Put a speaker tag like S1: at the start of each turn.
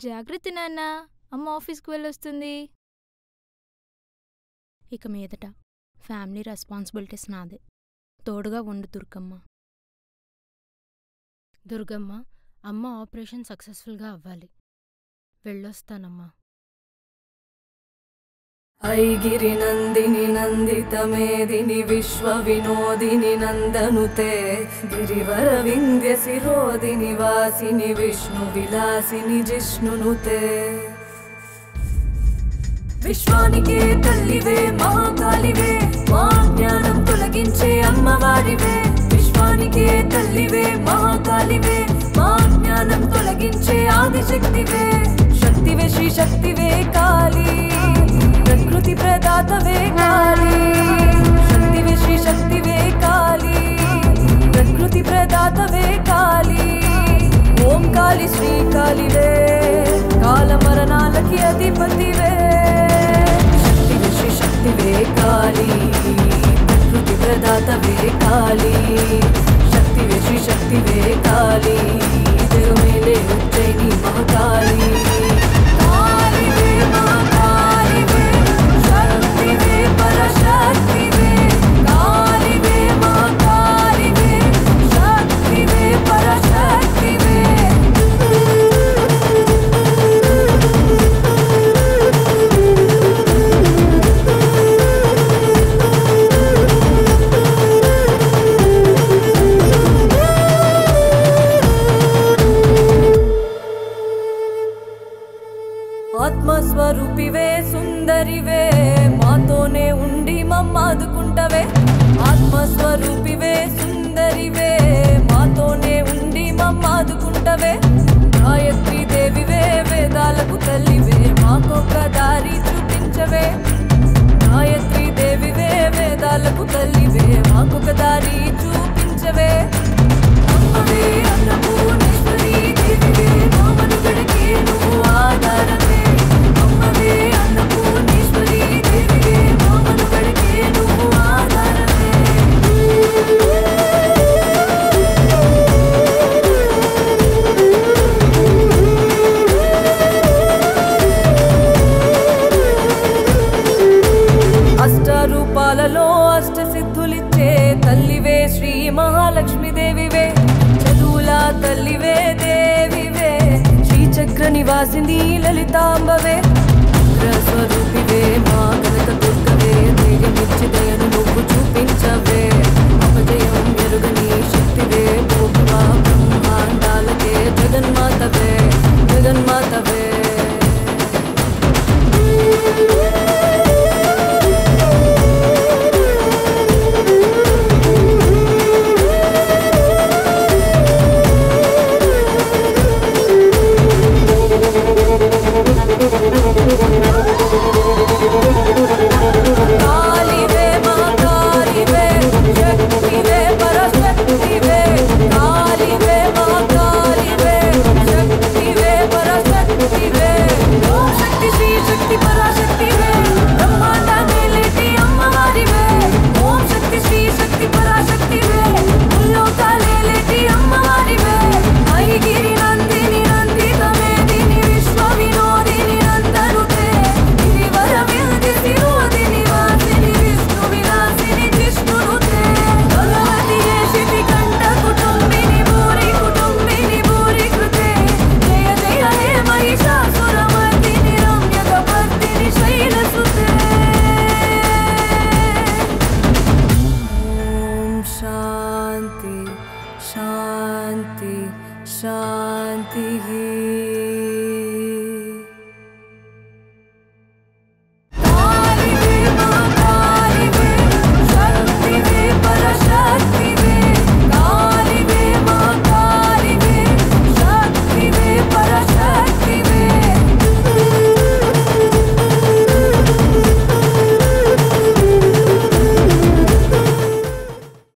S1: జాగ్రత్త నాన్న, అమ్మ ఆఫీస్కి వెళ్ళొస్తుంది.
S2: ఇక మీదట ఫ్యామిలీ రెస్పాన్సిబిలిటీస్ నాదే. తోడుగా ఉండు దుర్గమ్మ. దుర్గమ్మ, అమ్మ ఆపరేషన్ సక్సెస్ఫుల్గా అవ్వాలి. వెళ్ళొస్తానమ్మా.
S3: ఐగిరి నందిని నందిత మేదిని విశ్వ వినోదిని నందనుతే గిరివర వింధ్య శిరోదిని వాసిని విష్ణు విలాసిని జిష్ణునుతే విశ్వానికే తల్లివే మహాకాళివే మా జ్ఞానం తొలగించే అమ్మవారివే. విశ్వానికే తల్లివే మహాకాళివే మా జ్ఞానం తొలగించే ఆదిశక్తివే. శక్తివే శ్రీ శక్తివే కాళీ ప్రకృతి ప్రదాతవే కాళీ. శక్తివే శ్రీ శక్తివే కాళీ ప్రకృతి ప్రదాతవే కాళీ. ఓం కాళీ శ్రీ కాళివే కాల మరణాలకి అధిపతివే. శక్తివే శ్రీ శక్తివే కాళీ ప్రకృతి ప్రదాతవే కాళీ. శక్తివే శ్రీ శక్తివే కాళీ జగమేలే ఉజ్జయిని మహాకాళీ. కాళివే మహాకాళివే శక్తివే పరశక్తివే. కాళివే మహాకాళివే శక్తివే పరశక్తివే. ఆత్మస్వరూపివే సుందరివే మాతోనే ఉండి మమ్మాదుకుంటవే. ఆత్మస్వరూపివే సుందరివే మాతోనే ఉండి మమ్మాదుకుంటవే. గాయత్రీ దేవివే వేదాలకు తల్లివే మాకొక దారి చూపించవే. గాయత్రీ దేవివే వేదాలకు తల్లివే మాకొక దారి చూపించవే. అమ్మవే అన్నపూర్ణేశ్వరీ దేవివే మా మనుగడకే నువ్వు ఆధారమే. అమ్మవే అన్నపూర్ణేశ్వరీ దేవివే మా మనుగడకే నువ్వు ఆధారమే. అష్టరూపాలలో అష్టసిద్ధులిచ్చే తల్లివే శ్రీ మహాలక్ష్మీదేవివే. చదువుల తల్లివే దేవివే శ్రీచక్ర నివాసిని లలితాంబవే. ఉగ్రస్వరూపివే మా కనక దుర్గవే ధైర్యమిచ్చి దయను నువ్వు చూపించవే. అపజయం ఎరుగని శక్తివే భూమా బ్రహ్మాండాలకే జగన్మాతవే జగన్మాతవే. కాళివే మహాకాళివే శక్తివే పరశక్తివే. కాళివే మహాకాళివే శక్తివే పరశక్తివే. ఓం శక్తి శ్రీ శక్తి పరాశక్తివే బ్రహ్మాండాన్ని లేటి అమ్మవారివే. ఓం శక్తి శ్రీ శక్తి పరాశక్తివే ముల్లోకాలే లేటి అమ్మవారివే. ఐగిరి నందిని నందిత మేదిని విశ్వ వినోదిని నందనుతే గిరివర వింధ్య శిరోదిని వాసిని విష్ణు విలాసిని జిష్ణునుతే. భగవతియే శితికంఠ కుటుంబిని భూరి కుటుంబిని భూరి కృతే. జయ జయ హే మహిషాసురమర్దిని రమ్యకపర్దిని శైలసుతే. ఓం శాంతి శాంతి శాంతి.